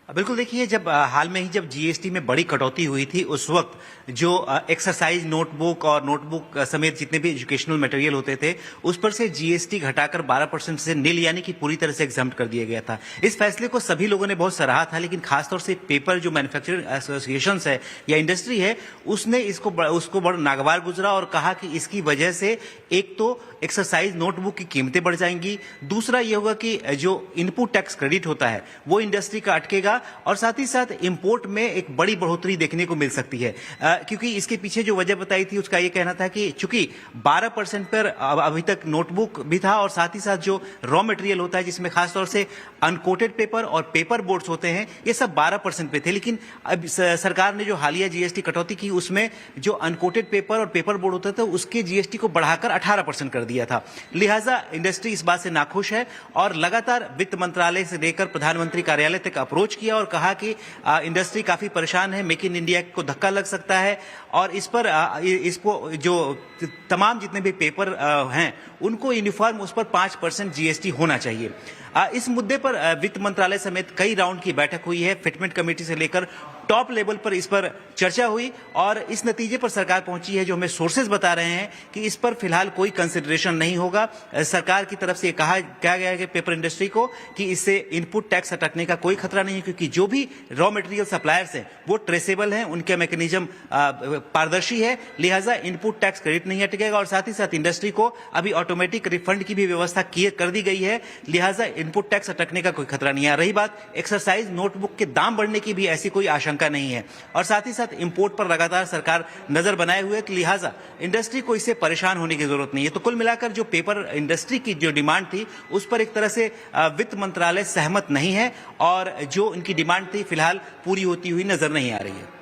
बिल्कुल देखिए, जब हाल में ही जब जीएसटी में बड़ी कटौती हुई थी उस वक्त जो एक्सरसाइज नोटबुक और नोटबुक समेत जितने भी एजुकेशनल मटेरियल होते थे उस पर से जीएसटी घटाकर 12% से नील यानी कि पूरी तरह से एग्जम्प्ट कर दिया गया था। इस फैसले को सभी लोगों ने बहुत सराहा था, लेकिन खासतौर से पेपर जो मैन्युफैक्चरिंग एसोसिएशन है या इंडस्ट्री है उसने उसको बड़ा नागवार गुजरा और कहा कि इसकी वजह से एक तो एक्सरसाइज नोटबुक की कीमतें बढ़ जाएंगी, दूसरा ये होगा कि जो इनपुट टैक्स क्रेडिट होता है वो इंडस्ट्री का अटकेगा और साथ ही साथ इंपोर्ट में एक बड़ी बढ़ोतरी देखने को मिल सकती है। क्योंकि इसके पीछे जो वजह बताई थी उसका ये कहना था कि चूंकि 12% पर अभी तक नोटबुक भी था और साथ ही साथ जो रॉ मटेरियल होता है जिसमें खासतौर से अनकोटेड पेपर और पेपर बोर्ड्स होते हैं ये सब 12% पे थे, लेकिन अब सरकार ने जो हालिया जीएसटी कटौती की उसमें जो अनकोटेड पेपर और पेपर बोर्ड होता था उसके जीएसटी को बढ़ाकर 18% कर दिया था। लिहाजा इंडस्ट्री इस बात से नाखुश है और लगातार वित्त मंत्रालय से लेकर प्रधानमंत्री कार्यालय तक अप्रोच किया और कहा कि इंडस्ट्री काफी परेशान है, मेक इन इंडिया को धक्का लग सकता है और इस पर इसको जो तमाम जितने भी पेपर हैं उनको यूनिफॉर्म उस पर 5% जीएसटी होना चाहिए। इस मुद्दे पर वित्त मंत्रालय समेत कई राउंड की बैठक हुई है, फिटमेंट कमेटी से लेकर टॉप लेवल पर इस पर चर्चा हुई और इस नतीजे पर सरकार पहुंची है। जो हमें सोर्सेज बता रहे हैं कि इस पर फिलहाल कोई कंसिडरेशन नहीं होगा। सरकार की तरफ से कहा गया है कि पेपर इंडस्ट्री को कि इससे इनपुट टैक्स अटकने का कोई खतरा नहीं है, क्योंकि जो भी रॉ मटेरियल सप्लायर्स हैं वो ट्रेसेबल हैं, उनका मैकेनिज्म पारदर्शी है, लिहाजा इनपुट टैक्स क्रेडिट नहीं अटकेगा और साथ ही साथ इंडस्ट्री को अभी ऑटोमेटिक रिफंड की भी व्यवस्था कर दी गई है, लिहाजा इनपुट टैक्स अटकने का कोई खतरा नहीं है। रही बात एक्सरसाइज नोटबुक के दाम बढ़ने की भी ऐसी कोई आशंका नहीं है और साथ ही साथ इंपोर्ट पर लगातार सरकार नजर बनाए हुए है, लिहाजा इंडस्ट्री को इससे परेशान होने की जरूरत नहीं है। तो कुल मिलाकर जो पेपर इंडस्ट्री की जो डिमांड थी उस पर एक तरह से वित्त मंत्रालय सहमत नहीं है और जो इनकी डिमांड थी फिलहाल पूरी होती हुई नजर नहीं आ रही है।